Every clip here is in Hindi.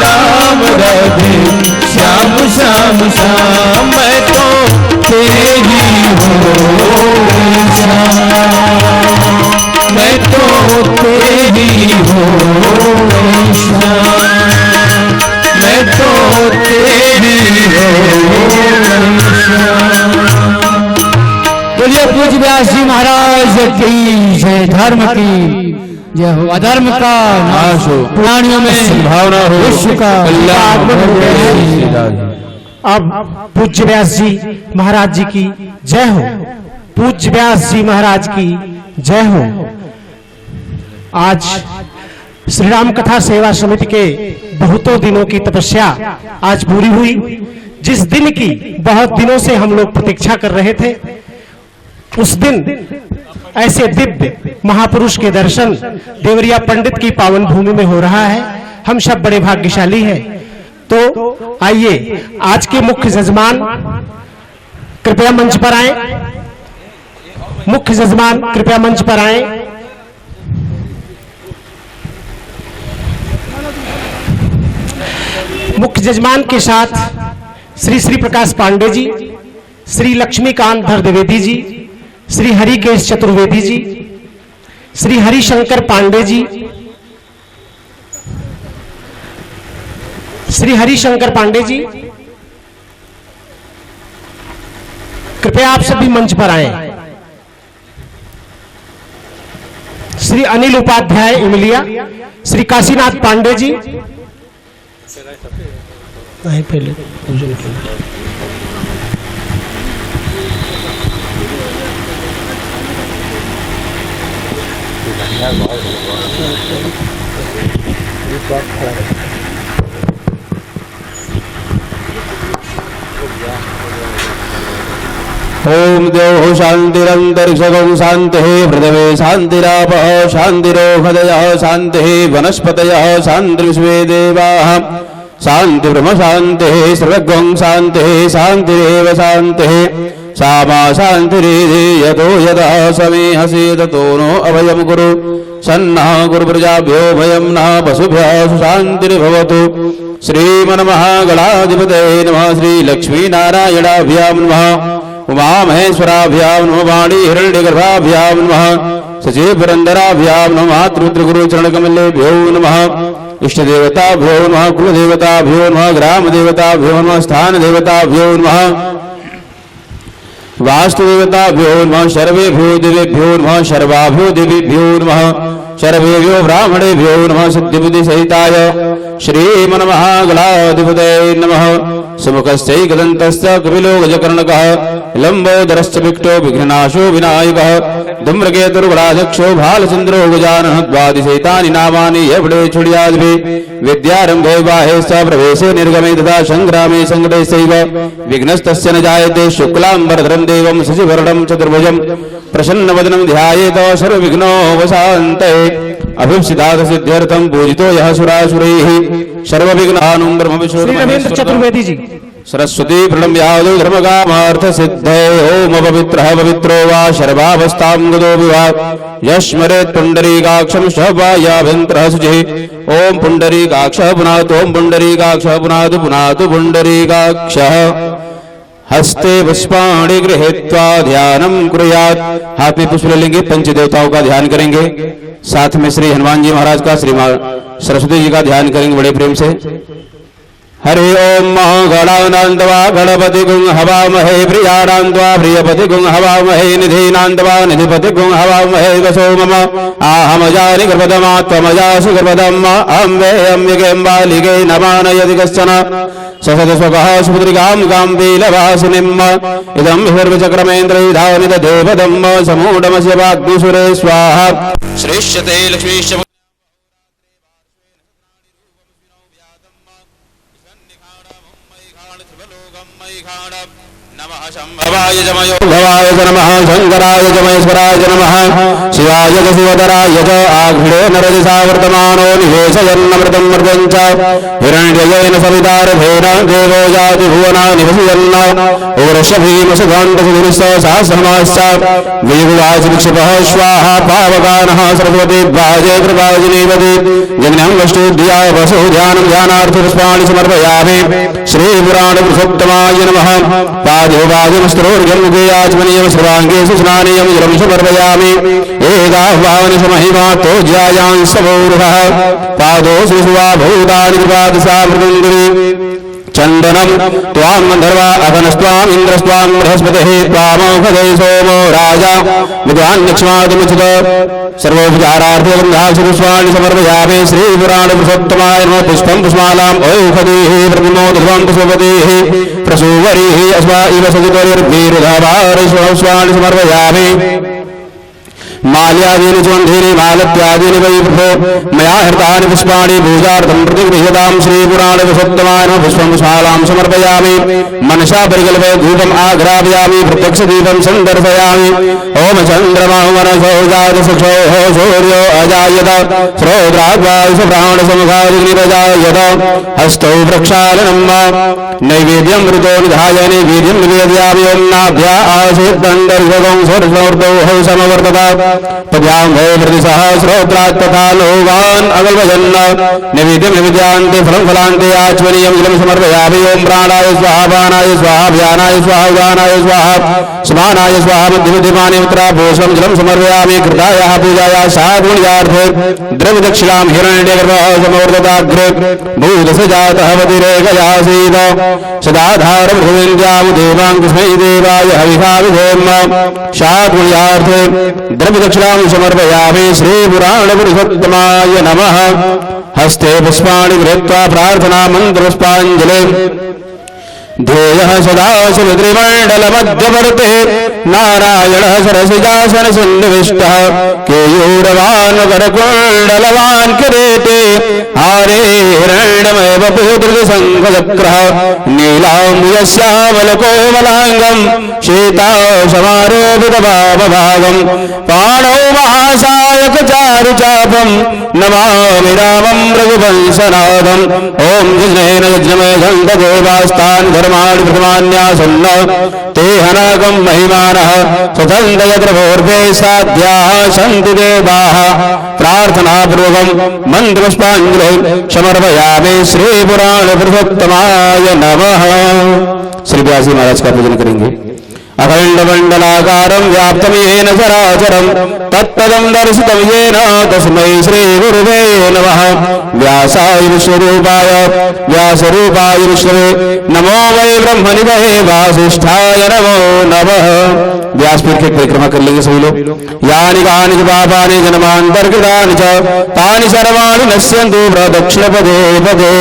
राम राधे श्याम श्याम श्याम मैं तो तेरी हूँ श्याम मैं तो तेरी हूँ श्याम मैं तो तेरी हूँ श्याम। बोलिए पूज्य व्यास जी महाराज की जय। धर्म की जय हो, अधर्म का नाश हो, प्राणियों में संभावना हो, विश्व का कल्याण हो। अब पूज्य व्यास जी महाराज जी की जय हो। पूज्य व्यास जी महाराज की जय हो। आज श्री राम कथा सेवा समिति के बहुतों दिनों की तपस्या आज पूरी हुई। जिस दिन की बहुत दिनों से हम लोग प्रतीक्षा कर रहे थे, उस दिन ऐसे दिव्य महापुरुष के दर्शन देवरिया पंडित की पावन भूमि में हो रहा है। हम सब बड़े भाग्यशाली हैं। तो आइए आज के मुख्य जजमान कृपया मंच पर आए। मुख्य जजमान कृपया मंच पर आए। मुख्य जजमान के साथ श्री श्री प्रकाश पांडे जी, श्री लक्ष्मीकांत धर द्विवेदी जी, श्री हरिकेश चतुर्वेदी जी, श्री हरिशंकर पांडे जी, श्री हरिशंकर पांडे जी, कृपया आप सभी मंच पर आएं। श्री अनिल उपाध्याय इमलिया, श्री काशीनाथ पांडे जी, पहले ओम देव शांतिरंतरिक्षगं शांति पृथ्वी शांतिरापः शांतिरोषधयः शांति वनस्पतयः शांतिर्विश्वे देवाः शांति ब्रह्म शांति सर्वगं शांति शांतिरेव शांति सामा शांतिरेधि यतो यदा समेहसि ततो नो अभयं कुरु सन्नः कुरु प्रजाभ्यो भयं नः पशुभ्यः शांतिर्भवतु। श्रीमन्महागणाधिपतये नमः। श्रीलक्ष्मीनारायणाभ्यां नमः। उमामहेश्वराभ्यां नमः। वाणी हिरण्यगर्भाभ्यां नमः। सचिवपुरन्दराभ्यां नमः। मातृगुरुचरणकमलेभ्यो नमः। इष्टदेवताभ्यो नमः। कुलदेवताभ्यो नमः। ग्रामदेवताभ्यो नमः। स्थानदेवताभ्यो नमः। वास्तुदेवताभ्यो नमः। सर्वेभ्यो देवेभ्यो नमः। सर्वाभ्यो देवीभ्यो नमः। सर्वेभ्यो ब्राह्मणेभ्यो नमः। सिद्धिबुद्धिसहिताय श्रीमन्महागणाधिपतये नमः। सुमुखश्चैकदन्तस्य कपिलो गजकर्णकः लम्बोदरश्च विकटो विघ्ननाशो विनायकः धूम्रकेतुर्गणाध्यक्षो भालचन्द्रो गजाननः द्वादशैतानि नामानि यवडे छुड्याद्भिः विद्यारम्भे बाहे स प्रवेशे निर्गमे तथा संग्रामे संकटे सैव विघ्नस्तस्य न जायते। शुक्लाम्बरधरं देवं शशिवर्णं चतुर्भुजं प्रसन्नवदनं ध्यायेत सर्वविघ्नोपशान्तये। अभिप्सितार्थ सिद्ध्यर्थं पूजितो यः सुरासुरैः सर्वविघ्नानं ब्रह्म विष्णु चतुर्वेदी जी। सरस्वती प्रणम्यादो धर्मकामार्थ सिद्धे ओम पवित्रः पवित्रो वा सर्वावस्थां गतो विभाग यस्मरेत् पुण्डरीकाक्षं शवायाभ्यन्तरः शुचिः ओम पुण्डरीकाक्षः पुनातु ओम पुण्डरीकाक्षः पुनातु पुनातु पुण्डरीकाक्षः। हस्ते पुष्पाणि गृहीत्वा ध्यानं कुर्यात्। हाथ में पुष्प लेंगे, पंचदेवताओं का ध्यान करेंगे। साथ में श्री हनुमान जी महाराज का, श्री सरस्वती जी का ध्यान करेंगे बड़े प्रेम से। हरि ओम महागणानंदवा गणपति गुं हवामहे प्रियानंदवा प्रियपति गुं हवामहे निधिनांदवा निधिपति गुं हवामहे वसो मम आहमजानि गर्भदमात्मजासु गर्भदम् अम्बे अम्बिके अम्बालिके नमानयति कश्चन ससदस्वकः सुपुत्रिकां काम्बीलवासिनीम् इदं हिरण्यचक्रमेन्द्रयुधानि तदेवदम् समूढमस्य वाग्निसुरे स्वाहा। श्रेष्यते लक्ष्मीश्च शंभवाय च मयोभवाय च नमः शंकराय च महेश्वराय च नमः शिवाय च शिवधराय च आघ्रे नरदिशा वर्तमानो निवेशयन्नमृतं मृतं च हिरण्ययेन सवितारभेन देवो याति भुवनानि वसयन् ओरश्यभीमसुगान्तसुधुरिश्च सहस्रमाश्च वेगुवाचविक्षिपः स्वाहा पावकानः सरस्वती भाजे कृपाजिनीवति जग्नं वष्टुध्याय वसु ध्यानं ध्यानार्थपुष्पाणि समर्पयामि श्रीपुराणपुरुषोत्तमाय नमः पादोपादमस्त्रोर्जन्मुखे आचमनीयं सर्वाङ्गे सुस्नानीयं जलं समर्पयामि एकाह्वानि समहिमा तो ज्यायां सवोरुहः पादो सुषुवा भूतानि कृपादशा मृदुङ्गुरी चंदनम त्वां गंधर्वा अगनस्त्वां इंद्रस्त्वां बृहस्पतिः त्वामौषधे सोमो राजा विद्वान्यक्ष्मादिमुचित सर्वोपचारार्थे गन्धाक्षपुष्पाणि समर्पयामि श्रीपुराणपुरुषोत्तमाय नमः पुष्पं पुष्मालाम् औषधीः प्रतिमोदध्वं पुष्पपतिः प्रसूवरीः अस्मा इव सजितोर्भिरुधावारिष्वाणि समर्पयामि माल्यादीनि सुगन्धीनि मालत्यादीनि वै प्रभो मया हृतानि पुष्पाणि पूजार्थं प्रतिगृह्यतां श्रीपुराणपुरुषोत्तमाय नमः पुष्पं पुष्मालां समर्पयामि मनसा परिकल्पय धूपम् आघ्रापयामि प्रत्यक्षदीपं सन्दर्शयामि ओम चन्द्रमा मनसो जातसुक्षोः सूर्यो अजायत श्रोत्राग्वायुषप्राणसमुखादिग्निरजायत हस्तौ प्रक्षालनं नैवेद्यं मृतो निधाय नैवेद्यं निवेदयामि ओम नाभ्या आसीद्दण्डर्भगं स्वर्गोर्दौः समवर्तत पद्यां भवप्रतिसः श्रोत्रात् तथा लोभान् अगल्भजन् नैवेद्यं निवेद्यान्ते फलं फलान्ते आचमनीयं जलं समर्पयामि ओम प्राणाय स्वाहा पानाय स्वाहा व्यानाय स्वाहा उदानाय स्वाहा समानाय स्वाहा मध्यमध्यमाने उत्तराभूषणं जलं समर्पयामि कृतायाः पूजायाः सागुण्यार्थे द्रव्यदक्षिणां हिरण्यगर्भः समवर्तताग्रे भूतसजातः वतिरेकयासीत् सदाधारं भुविन्द्यां देवां तस्मै देवाय हविषा विधेम सागुण्यार्थे द्रव्यदक्षिणां समर्पयामि श्रीपुराणपुरुषोत्तमाय नमः हस्ते पुष्पाणि गृहीत्वा प्रार्थना मन्त्रपुष्पाञ्जलिं ध्येयः सदा शिवत्रिमण्डलमध्यवर्ते नारायणः सरसिजासनसन्निविष्टः केयूरवान् करकुण्डलवान् किरीटे हारे हिरण्यमय वपुधृतशङ्खचक्रः नीलाम्बुजश्यामलकोमलाङ्गं शीताशमारोपितभावभागं पाणौ महासायकचारुचापं नमामि रामं रघुवंशनाथम् ॐ जिनेन यज्ञमयघण्टदेवास्तान् धर्माणि प्रथमान्यासन्न ते हनाकं महिमानः स्वतन्त्र यत्र भोर्भे साध्याः सन्ति देवाः प्रार्थनापूर्वकं मन्त्रपुष्पाञ्जलिं समर्पयामि श्रीपुराणपुरुषोत्तमाय नमः। श्री व्यास महाराज का पूजन करेंगे। अखंडमंडलाकारं व्याप्तं येन चराचरं तत्पदं दर्शितं येन तस्मै श्रीगुरुवे नमः। व्यासाय विश्वरूपाय व्यासरूपाय विष्णवे नमो वै ब्रह्मनिधये वासिष्ठाय नमो नमः। व्यासपीठ की परिक्रमा कर लेंगे सभी लोग। यानि कानि च पापानि जन्मान्तर्कृतानि च तानि सर्वाणि नश्यन्तु प्रदक्षिणपदे पदे।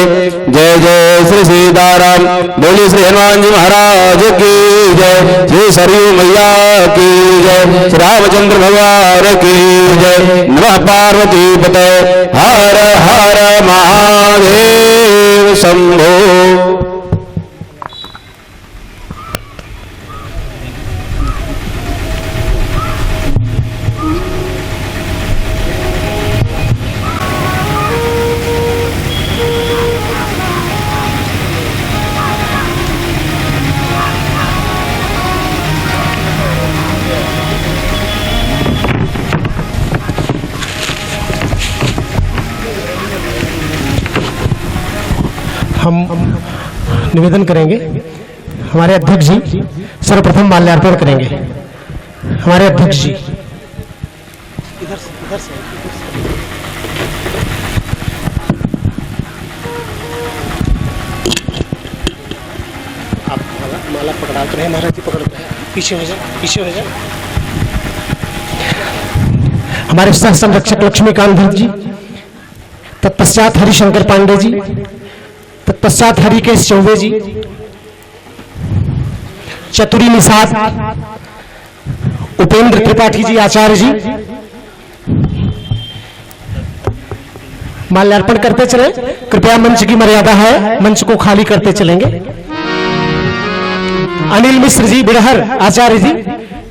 जय जय श्री सीताराम। बोलिए श्री हनुमान जी महाराज की जय। श्री सरयू मैया की जय। श्री रामचंद्र भगवान की जय। नमः पार्वती पते हर हर महादेव शंभो। हम निवेदन करेंगे। हमारे अध्यक्ष जी सर्वप्रथम माल्यार्पण करेंगे। हमारे अध्यक्ष जी इधर से आप माला पकड़ाते रहे। महाराज जी पकड़ते हैं। पीछे हो जाए, पीछे हो जाए। हमारे सह संरक्षक लक्ष्मीकांत भट्ट जी, तत्पश्चात हरिशंकर पांडे जी, तत्पश्चात हरिकेश चौबे जी, चतुरी निषाद, उपेंद्र त्रिपाठी जी आचार्य जी माल्यार्पण करते चले। कृपया मंच की मर्यादा है, मंच को खाली करते चलेंगे। अनिल मिश्र जी बिड़हर आचार्य जी,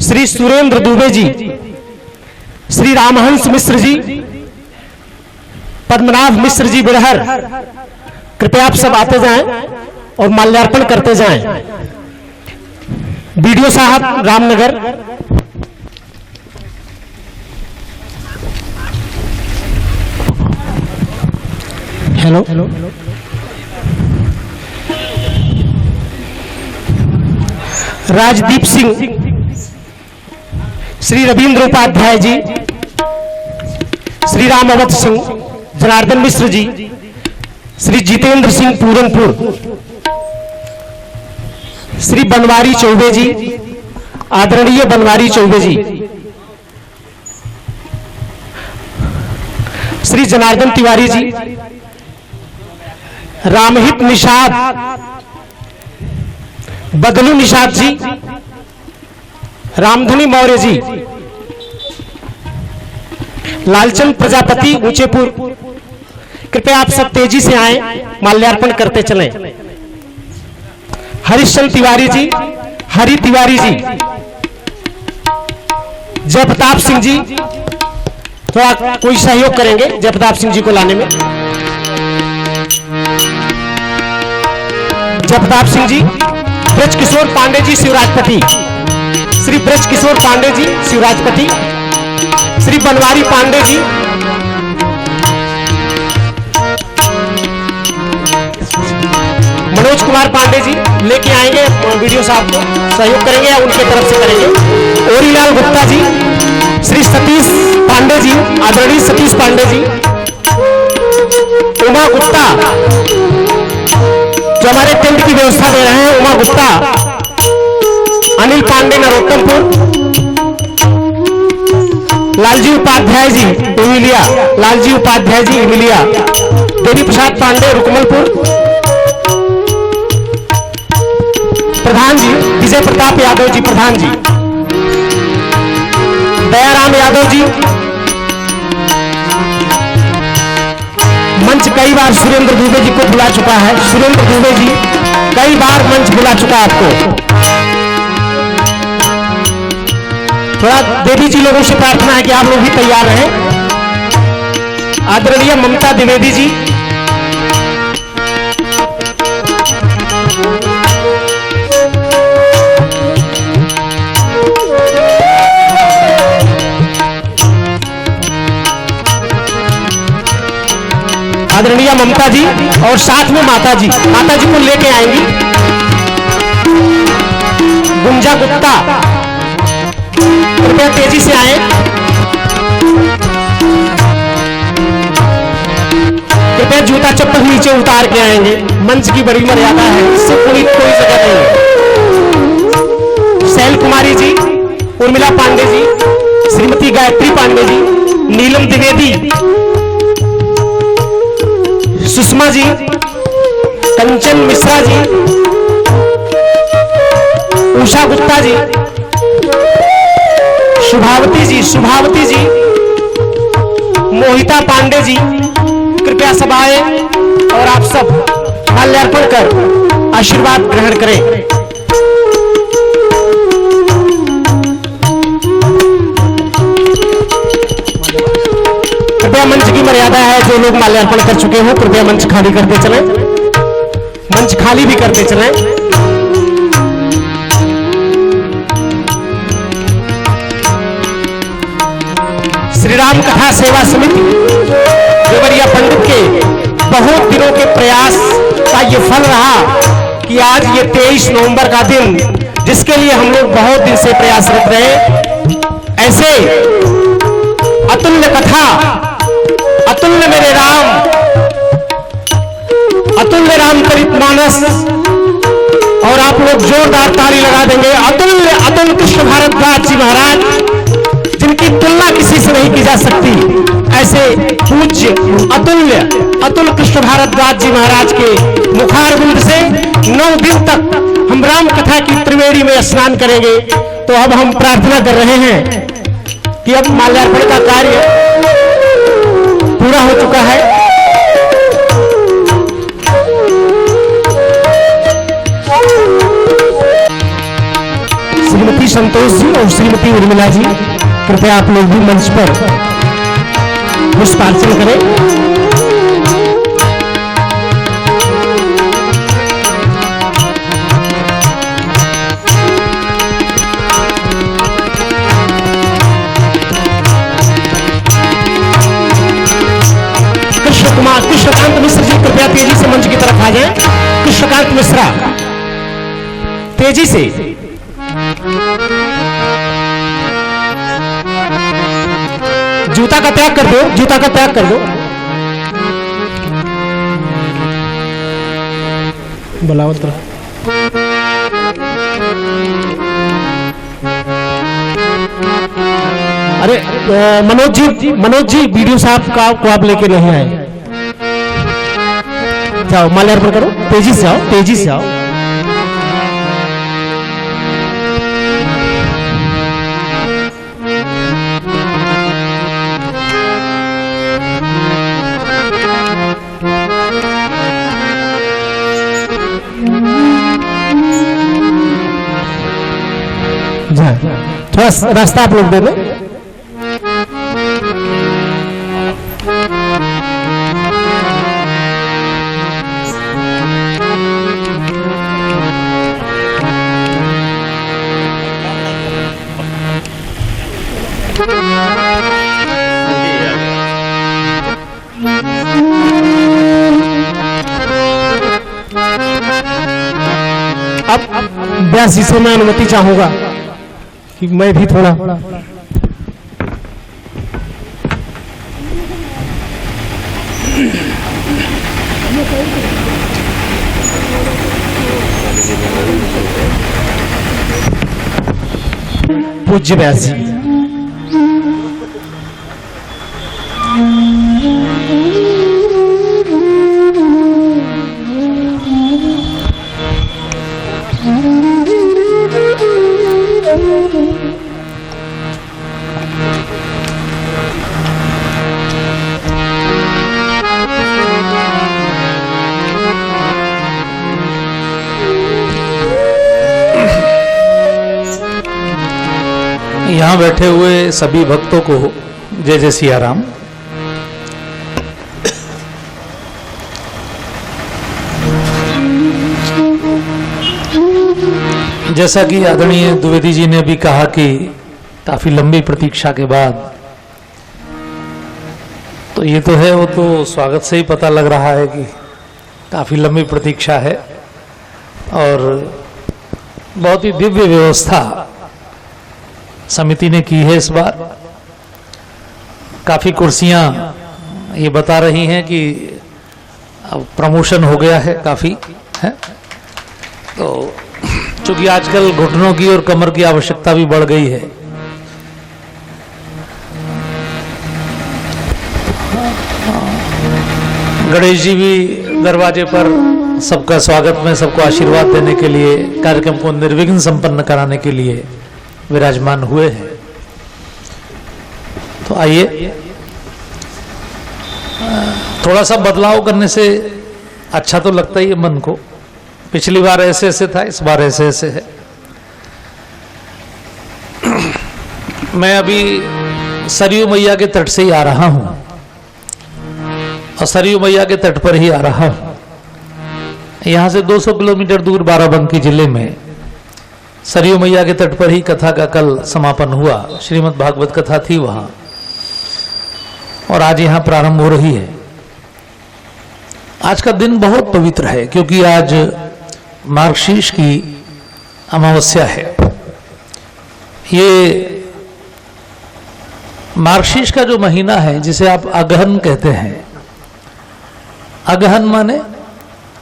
श्री सुरेंद्र दुबे जी, श्री रामहंस मिश्र जी, पद्मनाभ मिश्र जी बिड़हर। कृपया आप सब आते जाएं और माल्यार्पण करते जाएं। बीडीओ साहब रामनगर, हेलो, राजदीप सिंह, श्री रविंद्र उपाध्याय जी, श्री राम अवध सिंह, जनार्दन मिश्र जी, श्री जितेंद्र सिंह पूरनपुर, श्री बनवारी चौबे जी, आदरणीय बनवारी चौबे जी, श्री जनार्दन तिवारी जी, रामहित निषाद, बदलू निषाद जी, रामधनी मौर्य जी, लालचंद प्रजापति ऊंचेपुर। कृपया आप सब तेजी से आएं, माल्यार्पण करते चलें। हरिश्चंद्र तिवारी जी, हरि तिवारी जी, जयप्रताप सिंह जी, थोड़ा कोई सहयोग करेंगे जयप्रताप सिंह जी को लाने में। जयप्रताप सिंह जी, ब्रज किशोर पांडे जी शिवराजपति, श्री ब्रज किशोर पांडे जी शिवराजपति, श्री बनवारी पांडे जी, मनोज कुमार पांडे जी लेके आएंगे, वीडियो साहब को सहयोग करेंगे या उनके तरफ से करेंगे। ओरीलाल गुप्ता जी, श्री सतीश पांडे जी, आदरणीय सतीश पांडे जी, उमा गुप्ता जो हमारे टेंट की व्यवस्था दे रहे हैं, उमा गुप्ता, अनिल पांडे नरोत्तमपुर, लालजी उपाध्याय जी इमिलिया, लालजी उपाध्याय जी इमिलिया, देवी प्रसाद पांडे रुकमलपुर, प्रधान जी विजय प्रताप यादव जी, प्रधान जी दयाराम यादव जी, मंच कई बार सुरेंद्र दुबे जी को बुला चुका है, सुरेंद्र दुबे जी कई बार मंच बुला चुका है आपको। थोड़ा देवी जी लोगों से प्रार्थना है कि आप लोग भी तैयार रहें। आदरणीय ममता द्विवेदी जी, आदरणीय ममता जी और साथ में माता जी को लेके आएंगी। गुंजा गुप्ता, कृपया तेजी से आए। कृपया जूता चप्पल नीचे उतार के आएंगे, मंच की बड़ी मर्यादा है, इससे कोई जगह नहीं है। शैल कुमारी जी, उर्मिला पांडे जी, श्रीमती गायत्री पांडे जी, नीलम द्विवेदी, सुषमा जी, कंचन मिश्रा जी, उषा गुप्ता जी, शुभावती जी, मोहिता पांडे जी, कृपया सब आए और आप सब माल्यार्पण कर आशीर्वाद ग्रहण करें। कृपया मंच की मर्यादा है, जो लोग माल्यार्पण कर चुके हो कृपया मंच खाली करते चलें, मंच खाली भी करते चलें। श्री राम कथा सेवा समिति देवरिया पंडित के बहुत दिनों के प्रयास का ये फल रहा कि आज ये 23 नवंबर का दिन, जिसके लिए हम लोग बहुत दिन से प्रयासरत रहे, ऐसे अतुल्य कथा, अतुल्य मेरे राम, अतुल्य रामचरित मानस, और आप लोग जोरदार ताली लगा देंगे। अतुल्य अतुल कृष्ण भारद्वाज जी महाराज, जिनकी तुलना किसी से नहीं की जा सकती, ऐसे पूज्य अतुल्य अतुल कृष्ण भारद्वाज जी महाराज के मुखारबिंद से 9 दिन तक हम राम कथा की त्रिवेणी में स्नान करेंगे। तो अब हम प्रार्थना कर रहे हैं कि अब माल्यार्पण का कार्य पूरा हो चुका है। श्रीमती संतोष जी और श्रीमती उर्मिला जी, कृपया आप लोग भी मंच पर पुष्पार्चन करें। कृष्णकांत मिश्र जी कृपया तेजी से मंच की तरफ आ जाएं। कृष्णकांत मिश्रा तेजी से। जूता का त्याग कर दो, जूता का त्याग कर दो। बुलावत रहा। अरे मनोज जी वीडियो साहब का को आप लेके नहीं आए। जाओ माल्यार्पण करो, तेजी से आओ, तेजी से आओ। थोड़ा रास्ता आप लोग दे दो। अब व्यास जी से मैं अनुमति चाहूंगा कि मैं भी थोड़ा पूज्य व्यास जी। यहाँ बैठे हुए सभी भक्तों को जय जय सिया राम। जैसा कि आदरणीय द्विवेदी जी ने भी कहा कि काफी लंबी प्रतीक्षा के बाद तो ये तो है, वो तो स्वागत से ही पता लग रहा है कि काफी लंबी प्रतीक्षा है और बहुत ही दिव्य व्यवस्था समिति ने की है इस बार। काफी कुर्सियां ये बता रही हैं कि अब प्रमोशन हो गया है काफी है, तो चूंकि आजकल घुटनों की और कमर की आवश्यकता भी बढ़ गई है। गणेश जी भी दरवाजे पर सबका स्वागत में सबको आशीर्वाद देने के लिए, कार्यक्रम को निर्विघ्न संपन्न कराने के लिए विराजमान हुए हैं। तो आइए, थोड़ा सा बदलाव करने से अच्छा तो लगता ही है मन को। पिछली बार ऐसे ऐसे था, इस बार ऐसे ऐसे है। मैं अभी सरयू मैया के तट से ही आ रहा हूं और सरयू मैया के तट पर ही आ रहा हूं। यहां से 200 किलोमीटर दूर बाराबंकी जिले में सरयू मैया के तट पर ही कथा का कल समापन हुआ। श्रीमद् भागवत कथा थी वहां और आज यहां प्रारंभ हो रही है। आज का दिन बहुत पवित्र है क्योंकि आज मार्गशीर्ष की अमावस्या है। ये मार्गशीर्ष का जो महीना है जिसे आप अगहन कहते हैं, अगहन माने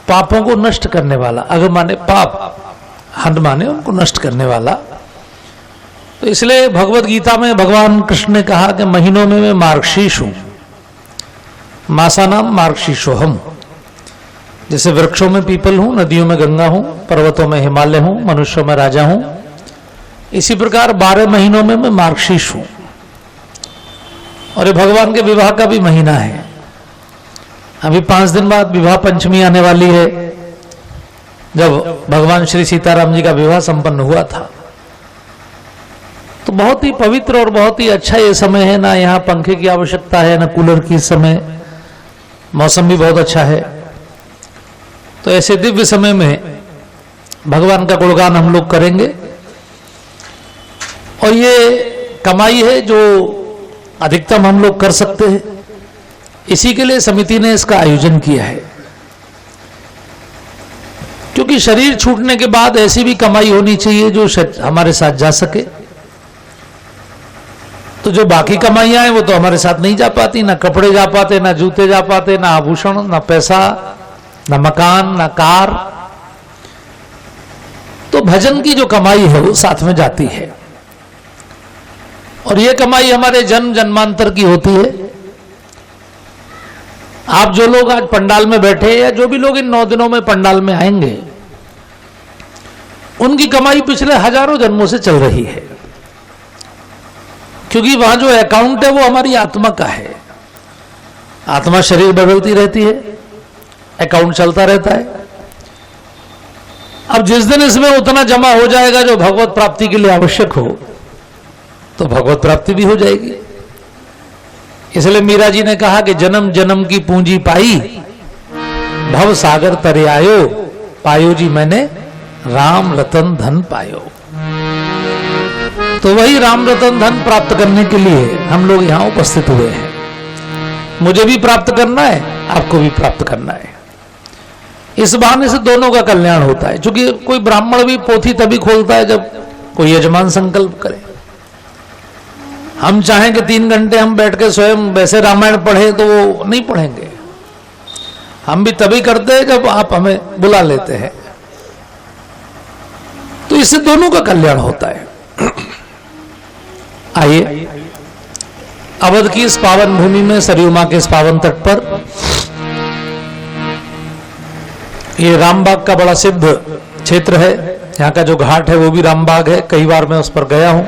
पापों को नष्ट करने वाला, अग माने पाप, हन माने उनको नष्ट करने वाला। तो इसलिए भगवत गीता में भगवान कृष्ण ने कहा कि महीनों में मैं मार्गशीर्ष हूं, मासानाम मार्गशीर्षोहम। जैसे वृक्षों में पीपल हूं, नदियों में गंगा हूं, पर्वतों में हिमालय हूं, मनुष्यों में राजा हूं, इसी प्रकार 12 महीनों में मैं मार्गशीर्ष हूं। और ये भगवान के विवाह का भी महीना है। अभी 5 दिन बाद विवाह पंचमी आने वाली है, जब भगवान श्री सीताराम जी का विवाह संपन्न हुआ था। तो बहुत ही पवित्र और बहुत ही अच्छा ये समय है। ना यहाँ पंखे की आवश्यकता है, ना कूलर की। इस समय मौसम भी बहुत अच्छा है। तो ऐसे दिव्य समय में भगवान का गुणगान हम लोग करेंगे। और ये कमाई है जो अधिकतम हम लोग कर सकते हैं, इसी के लिए समिति ने इसका आयोजन किया है। क्योंकि शरीर छूटने के बाद ऐसी भी कमाई होनी चाहिए जो हमारे साथ जा सके। तो जो बाकी कमाइयां हैं वो तो हमारे साथ नहीं जा पाती, ना कपड़े जा पाते, ना जूते जा पाते, ना आभूषण, ना पैसा, ना मकान, ना कार। तो भजन की जो कमाई है वो साथ में जाती है। और ये कमाई हमारे जन्म जन्मांतर की होती है। आप जो लोग आज पंडाल में बैठे या जो भी लोग इन 9 दिनों में पंडाल में आएंगे, उनकी कमाई पिछले हजारों जन्मों से चल रही है। क्योंकि वहां जो अकाउंट है वो हमारी आत्मा का है। आत्मा शरीर बदलती रहती है, अकाउंट चलता रहता है। अब जिस दिन इसमें उतना जमा हो जाएगा जो भगवत प्राप्ति के लिए आवश्यक हो, तो भगवत प्राप्ति भी हो जाएगी। इसलिए मीरा जी ने कहा कि जन्म जन्म की पूंजी पाई, भव सागर तरे आयो, पायो जी मैंने राम रतन धन पायो। तो वही राम रतन धन प्राप्त करने के लिए हम लोग यहां उपस्थित हुए हैं। मुझे भी प्राप्त करना है, आपको भी प्राप्त करना है। इस बहाने से दोनों का कल्याण होता है। क्योंकि कोई ब्राह्मण भी पोथी तभी खोलता है जब कोई यजमान संकल्प करे। हम चाहें कि 3 घंटे हम बैठ के स्वयं वैसे रामायण पढ़े तो वो नहीं पढ़ेंगे। हम भी तभी करते हैं जब आप हमें बुला लेते हैं। तो इससे दोनों का कल्याण होता है। आइए, अवध की इस पावन भूमि में, सरयू मां के इस पावन तट पर, ये रामबाग का बड़ा सिद्ध क्षेत्र है। यहाँ का जो घाट है वो भी रामबाग है। कई बार मैं उस पर गया हूं।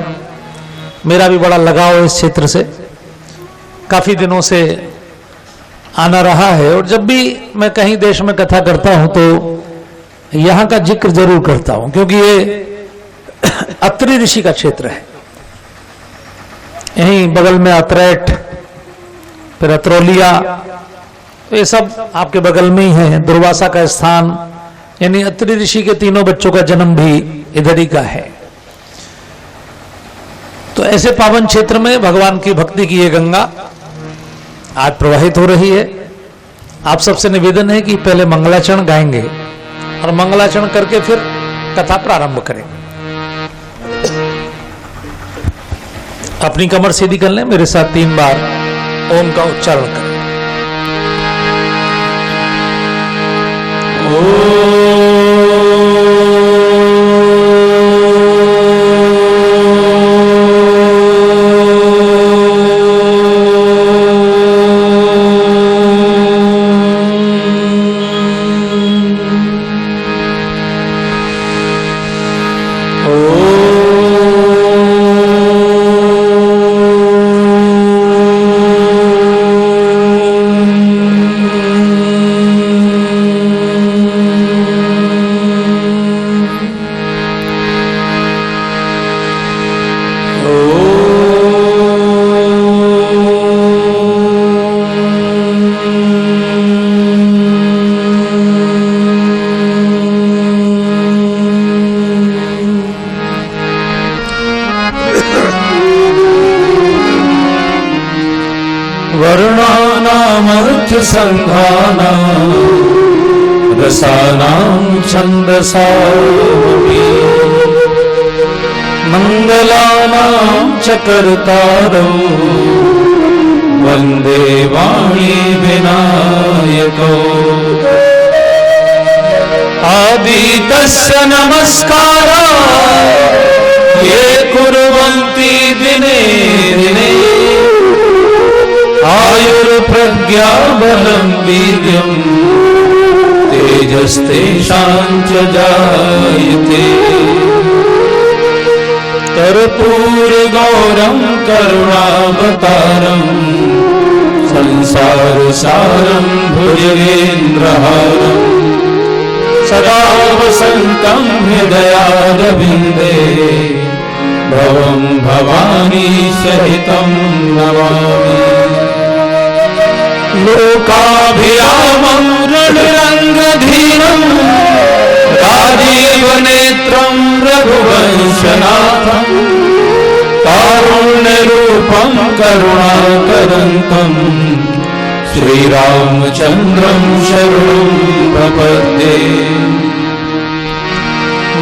मेरा भी बड़ा लगाव है इस क्षेत्र से, काफी दिनों से आना रहा है। और जब भी मैं कहीं देश में कथा करता हूं तो यहाँ का जिक्र जरूर करता हूं, क्योंकि ये अत्रि ऋषि का क्षेत्र है। यहीं बगल में अत्रेट, फिर अत्रोलिया, तो ये सब आपके बगल में ही है। दुर्वासा का स्थान, यानी अत्रि ऋषि के 3 बच्चों का जन्म भी इधर ही का है। तो ऐसे पावन क्षेत्र में भगवान की भक्ति की ये गंगा आज प्रवाहित हो रही है। आप सबसे निवेदन है कि पहले मंगलाचरण गाएंगे और मंगलाचरण करके फिर कथा प्रारंभ करेंगे। अपनी कमर सीधी कर लें, मेरे साथ 3 बार ओम का उच्चारण करें। संघानां रसानां छन्दसामपि मंगलानां च कर्तारौ वन्दे वाणी विनायकौ। आदितस्य नमस्कारा ये कुर्वन्ति दिने दिने आयुर्प्रज्ञा बलं वीर्यं तेजस्तेषां च जायते। कर्पूरगौरं करुणावतारं संसारसारं भुजगेन्द्रहारं सदा वसन्तं हृदयारविन्दे भवं भवानी सहितं नमामि लोकाभिरामं रणरङ्गधीरं राजीवनेत्रं रघुवंशनाथं कारुण्यरूपं करुणाकरन्तं श्रीरामचन्द्रं शरणं प्रपद्ये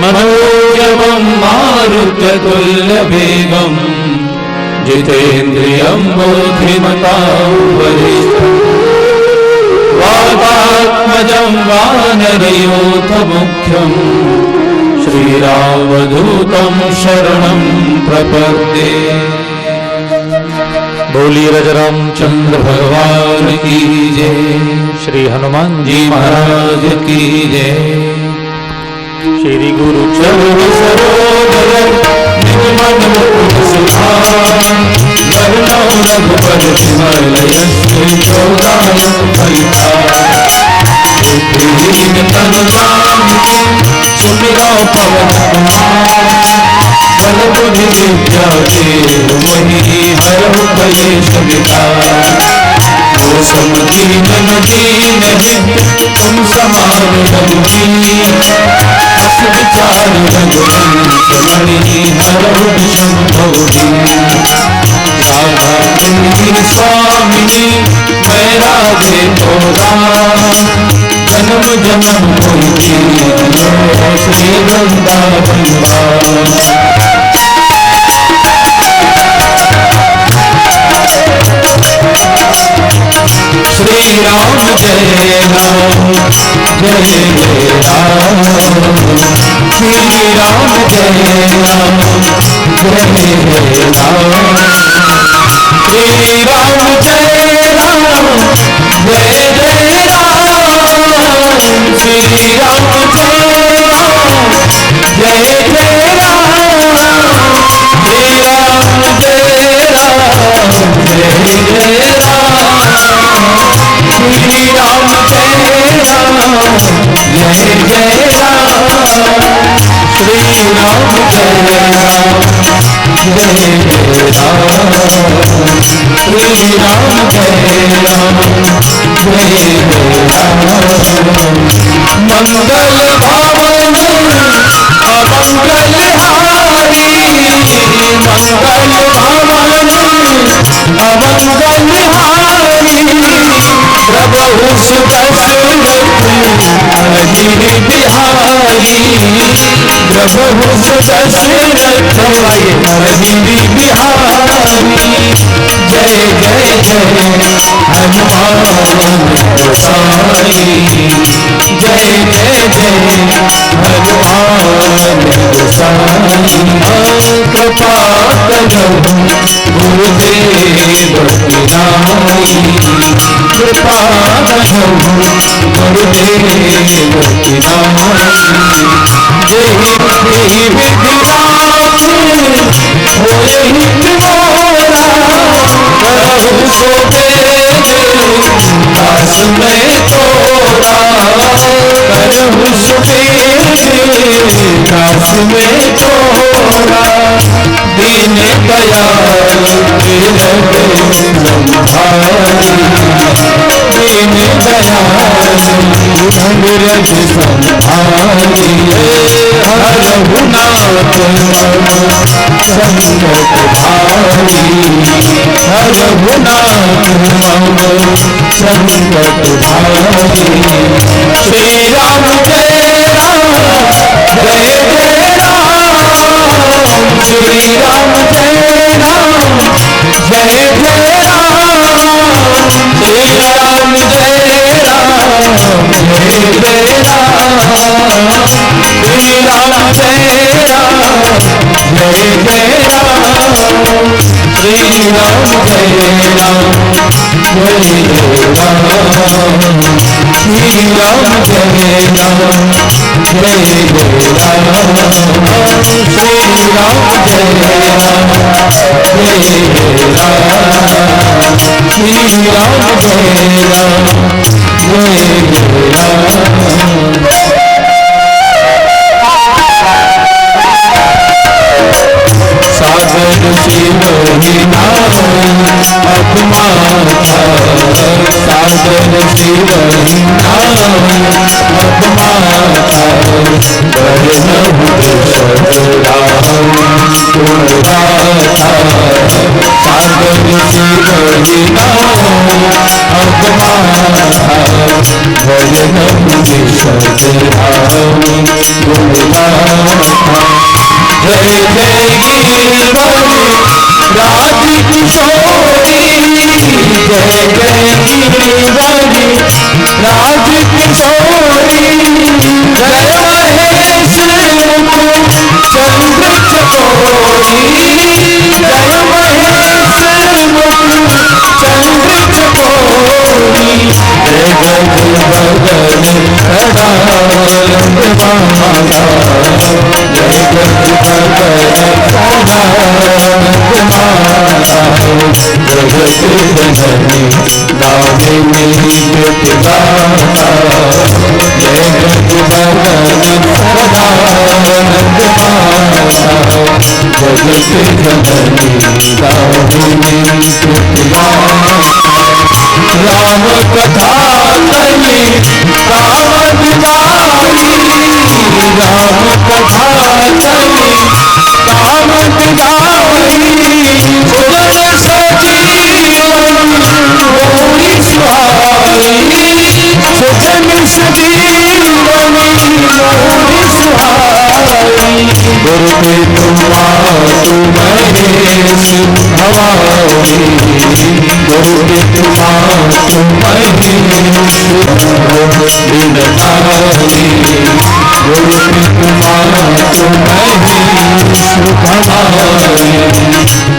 मनोजवं मारुततुल्यवेगं जितेन्द्रियं बुद्धिमतां वरिष्ठं वातात्मजं वानरयोधमुख्यं श्रीरामदूतं शरणं प्रपद्ये बोलिए रामचंद्र भगवान की जय। श्री हनुमान जी महाराज की जय। श्री गुरु चरण सरोवर निज मन मुकुर सुधार वरनौ रघुबर विमल यश जोदायक फलचार बुद्धिहीन तनु जानिके सुमिरौ पवन कुमार बल बुद्धि विद्या देहु मोहि हरहु कलेश विकार जो समदीन न दीनहि तुम समान रघुवीर बस विचार रघुवंश मणि हरहु विषम भोगी राधा कुंजी स्वामिनी मैं राधे को जन्म जन्म मोहि श्री वृंदावन श्री राम जय राम जय जय राम श्री राम जय राम जय जय राम श्री राम जय राम जय जय राम श्री राम जय राम जय जय राम श्री राम जय राम जय जय राम श्री राम जय राम जय जय राम श्री राम जय राम जय जय राम श्री राम जय राम जय जय राम मंगल भावन अमंगल हारी मंगल भावन अमंगल हारी प्रभु सुदर्शन हरि बिहारी प्रभु सुदर्शन हरि बिहारी जय जय जय हनुमान गोसाई जय जय जय हनुमान गोसाई कृपा करो गुरुदेव की नाई कृपा करो गुरुदेव की नाई जय विधिराज होए हित मोरा करहु सो बेद दास में तोरा करहु सो बेद दास में तोरा दीन दयाल संभारी दीन दयाल धीरज संभारी हरहु नाथ संकट भारी हरहु नाथ संकट भारी श्री राम जय राम जय जय राम श्री राम जय राम जय जय राम श्री राम जय राम जय जय राम श्री राम जय राम जय जय राम श्री राम जय राम जय जय राम श्री राम जय राम जय जय राम श्री राम जय राम जय जय राम श्री राम जय राम जय जय राम सागर सागर शिव ही नाम अपमाता सागर शिव ही नाम अपमाता वरनहु शतराम गुणगाता सागर शिव ही नाम अपमाता वरनहु शतराम गुणगाता जय जय गिरिवरी राज किशोरी जय जय गिरिवरी राज किशोरी जय महेश चंद्र चकोरी जय महेश चंद्र चकोरी जय गज भगन सदानंद माला जय गज भगन सदानंद माला जगत जननी दामिनी प्रतिभाता जय गज भगन सदानंद माला जगत जननी दामिनी प्रतिभाता राम कथा कही राम दिवाली राम कथा कही राम दिवाली सुगम सजीवन गौरी सुहाई सुगम सजीवन गौरी सुहाई गुरु के तुमातु महेश भवानी गुरु के तुमातु महेश बिनतानी गुरु के तुमातु महेश भवानी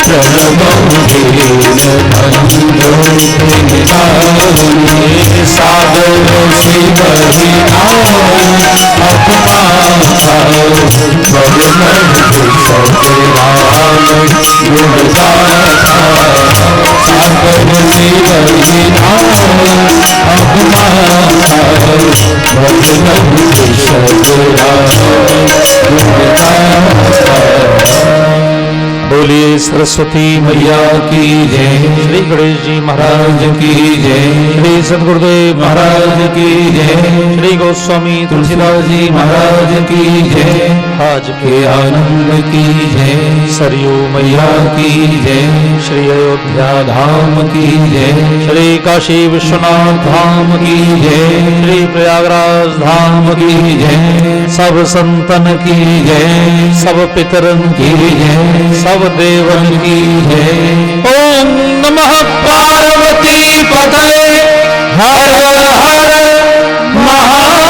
प्रणमो दीन बंधु निधानी सागर शिव ही नाम अपमाता वरनहु शतराम गुणगाता सागर शिव ही नाम अपमाता वरनहु शतराम गुणगाता। बोलिए सरस्वती मैया की जय श्री गणेश जी महाराज की जय श्री सदगुरुदेव महाराज की जय श्री गोस्वामी तुलसीदास जी महाराज की जय आज के आनंद की जय सरयू मैया की जय श्री अयोध्या धाम की जय श्री काशी विश्वनाथ धाम की जय श्री प्रयागराज धाम की जय सब संतन की जय सब पितरन की जय सब देवन की जय। ओम नमः पार्वती पतये हर हर महादेव।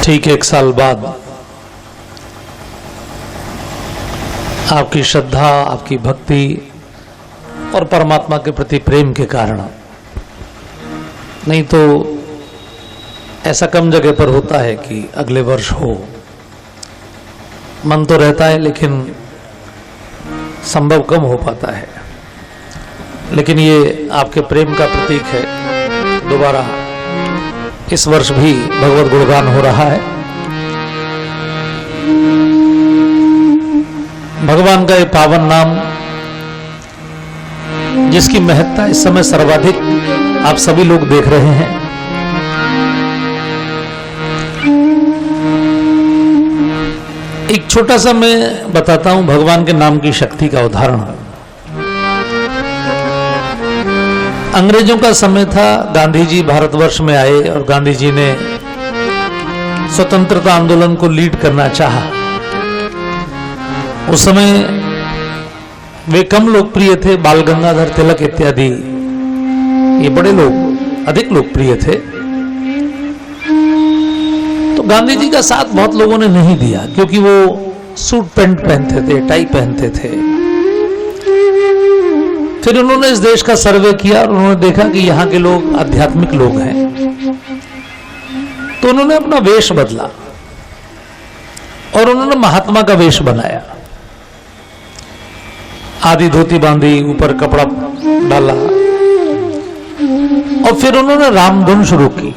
ठीक 1 साल बाद आपकी श्रद्धा आपकी भक्ति और परमात्मा के प्रति प्रेम के कारण, नहीं तो ऐसा कम जगह पर होता है कि अगले वर्ष हो, मन तो रहता है लेकिन संभव कम हो पाता है। लेकिन ये आपके प्रेम का प्रतीक है। दोबारा इस वर्ष भी भगवत गुणगान हो रहा है। भगवान का ये पावन नाम जिसकी महत्ता इस समय सर्वाधिक आप सभी लोग देख रहे हैं। एक छोटा सा मैं बताता हूं भगवान के नाम की शक्ति का उदाहरण। अंग्रेजों का समय था, गांधी जी भारतवर्ष में आए और गांधी जी ने स्वतंत्रता आंदोलन को लीड करना चाहा। उस समय वे कम लोकप्रिय थे, बाल गंगाधर तिलक इत्यादि ये बड़े लोग अधिक लोकप्रिय थे। तो गांधी जी का साथ बहुत लोगों ने नहीं दिया क्योंकि वो सूट पैंट पहनते थे, टाई पहनते थे। फिर उन्होंने इस देश का सर्वे किया और उन्होंने देखा कि यहाँ के लोग आध्यात्मिक लोग हैं, तो उन्होंने अपना वेश बदला और उन्होंने महात्मा का वेश बनाया। आधी धोती बांधी, ऊपर कपड़ा डाला और फिर उन्होंने रामधुन शुरू की।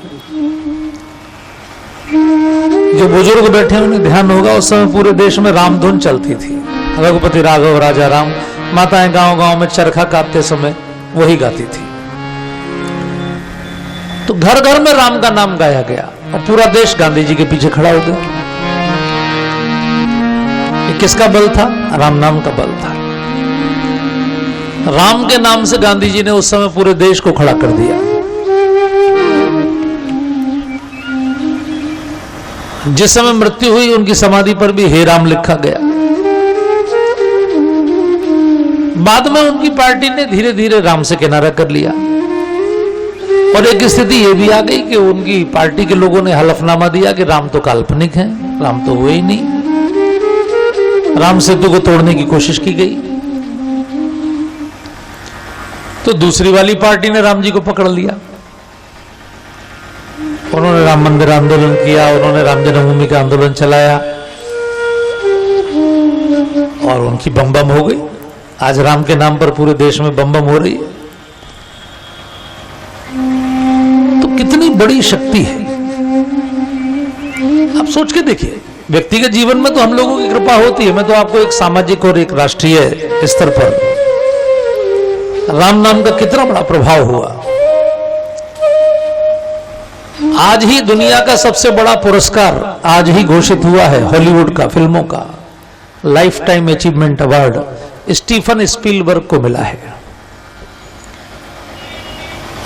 जो बुजुर्ग बैठे उन्हें ध्यान होगा, उस समय पूरे देश में रामधुन चलती थी। रघुपति राघव राजा राम, माताएं गांव गांव में चरखा काटते समय वही गाती थी। तो घर घर में राम का नाम गाया गया और पूरा देश गांधी जी के पीछे खड़ा हो गया। ये किसका बल था? राम नाम का बल था। राम के नाम से गांधी जी ने उस समय पूरे देश को खड़ा कर दिया। जिस समय मृत्यु हुई उनकी समाधि पर भी हे राम लिखा गया। बाद में उनकी पार्टी ने धीरे धीरे राम से किनारा कर लिया और एक स्थिति यह भी आ गई कि उनकी पार्टी के लोगों ने हलफनामा दिया कि राम तो काल्पनिक है, राम तो हुए ही नहीं। राम सेतु को तोड़ने की कोशिश की गई तो दूसरी वाली पार्टी ने राम जी को पकड़ लिया। उन्होंने राम मंदिर आंदोलन किया, उन्होंने राम जन्मभूमि का आंदोलन चलाया और उनकी बम बम हो गई। आज राम के नाम पर पूरे देश में बम बम हो रही है। तो कितनी बड़ी शक्ति है, आप सोच के देखिए। व्यक्तिगत जीवन में तो हम लोगों की कृपा होती है, मैं तो आपको एक सामाजिक और एक राष्ट्रीय स्तर पर राम नाम का कितना बड़ा प्रभाव हुआ। आज ही दुनिया का सबसे बड़ा पुरस्कार आज ही घोषित हुआ है हॉलीवुड का, फिल्मों का lifetime achievement award Stephen Spielberg को मिला है।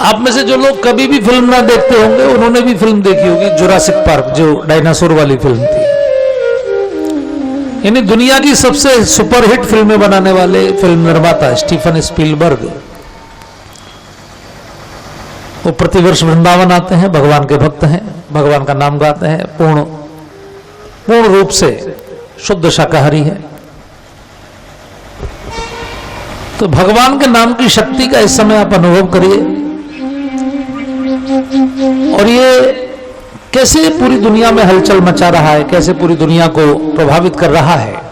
आप में से जो लोग कभी भी फिल्म ना देखते होंगे उन्होंने भी फिल्म देखी होगी जुरासिक पार्क, जो डायनासोर वाली फिल्म थी। यानी दुनिया की सबसे सुपरहिट फिल्में बनाने वाले फिल्म निर्माता स्टीफन स्पीलबर्ग, वो प्रतिवर्ष वृंदावन आते हैं, भगवान के भक्त हैं, भगवान का नाम गाते हैं, पूर्ण रूप से शुद्ध शाकाहारी है। तो भगवान के नाम की शक्ति का इस समय आप अनुभव करिए और ये कैसे पूरी दुनिया में हलचल मचा रहा है, कैसे पूरी दुनिया को प्रभावित कर रहा है।